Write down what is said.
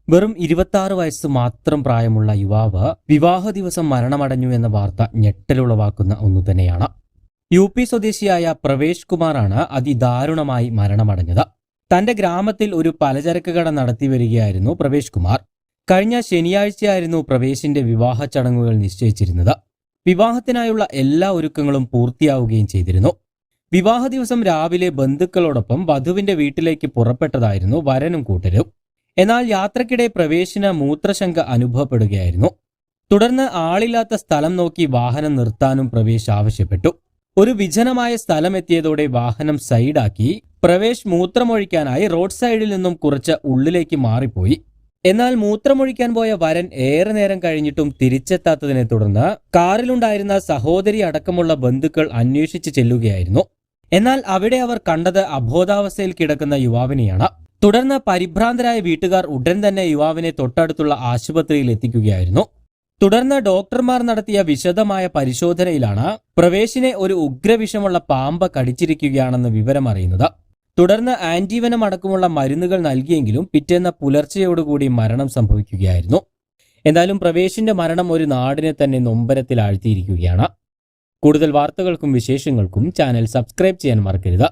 വെറും 26 വയസ്സ് മാത്രം പ്രായമുള്ള യുവാവ് വിവാഹ ദിവസം മരണമടഞ്ഞു എന്ന വാർത്ത ഞെട്ടലുളവാക്കുന്ന ഒന്നുതന്നെയാണ്. UP സ്വദേശിയായ പ്രവേശ് കുമാറാണ് അതിദാരുണമായി മരണമടഞ്ഞത്. തന്റെ ഗ്രാമത്തിൽ ഒരു പലചരക്ക് കട നടത്തിവരികയായിരുന്നു പ്രവേശ് കുമാർ. കഴിഞ്ഞ ശനിയാഴ്ചയായിരുന്നു പ്രവേശിന്റെ വിവാഹ ചടങ്ങുകൾ നിശ്ചയിച്ചിരുന്നത്. വിവാഹത്തിനായുള്ള എല്ലാ ഒരുക്കങ്ങളും പൂർത്തിയാവുകയും ചെയ്തിരുന്നു. വിവാഹ ദിവസം രാവിലെ ബന്ധുക്കളോടൊപ്പം വധുവിന്റെ വീട്ടിലേക്ക് പുറപ്പെട്ടതായിരുന്നു വരനും കൂട്ടരും. എന്നാൽ യാത്രക്കിടെ പ്രവേശിന് മൂത്രശങ്ക അനുഭവപ്പെടുകയായിരുന്നു. തുടർന്ന് ആളില്ലാത്ത സ്ഥലം നോക്കി വാഹനം നിർത്താനും പ്രവേശ് ആവശ്യപ്പെട്ടു. ഒരു വിജനമായ സ്ഥലം എത്തിയതോടെ വാഹനം സൈഡാക്കി പ്രവേശ് മൂത്രമൊഴിക്കാനായി റോഡ് സൈഡിൽ നിന്നും കുറച്ച് ഉള്ളിലേക്ക് മാറിപ്പോയി. എന്നാൽ മൂത്രമൊഴിക്കാൻ പോയ വരൻ ഏറെ നേരം കഴിഞ്ഞിട്ടും തിരിച്ചെത്താത്തതിനെ തുടർന്ന് കാറിലുണ്ടായിരുന്ന സഹോദരി അടക്കമുള്ള ബന്ധുക്കൾ അന്വേഷിച്ച് ചെല്ലുകയായിരുന്നു. എന്നാൽ അവിടെ അവർ കണ്ടത് അബോധാവസ്ഥയിൽ കിടക്കുന്ന യുവാവിനെയാണ്. തുടർന്ന് പരിഭ്രാന്തരായ വീട്ടുകാർ ഉടൻ തന്നെ യുവാവിനെ തൊട്ടടുത്തുള്ള ആശുപത്രിയിൽ എത്തിക്കുകയായിരുന്നു. തുടർന്ന് ഡോക്ടർമാർ നടത്തിയ വിശദമായ പരിശോധനയിലാണ് പ്രവേശിനെ ഒരു ഉഗ്രവിഷമുള്ള പാമ്പ് കടിച്ചിരിക്കുകയാണെന്ന് വിവരമറിയുന്നത്. തുടർന്ന് ആന്റിവനം അടക്കമുള്ള മരുന്നുകൾ നൽകിയെങ്കിലും പിറ്റേന്ന് പുലർച്ചയോടുകൂടി മരണം സംഭവിക്കുകയായിരുന്നു. എന്തായാലും പ്രവേശിന്റെ മരണം ഒരു നാടിനെ തന്നെ നൊമ്പരത്തിൽ ആഴ്ത്തിയിരിക്കുകയാണ്. കൂടുതൽ വാർത്തകൾക്കും വിശേഷങ്ങൾക്കും ചാനൽ സബ്സ്ക്രൈബ് ചെയ്യാൻ മറക്കരുത്.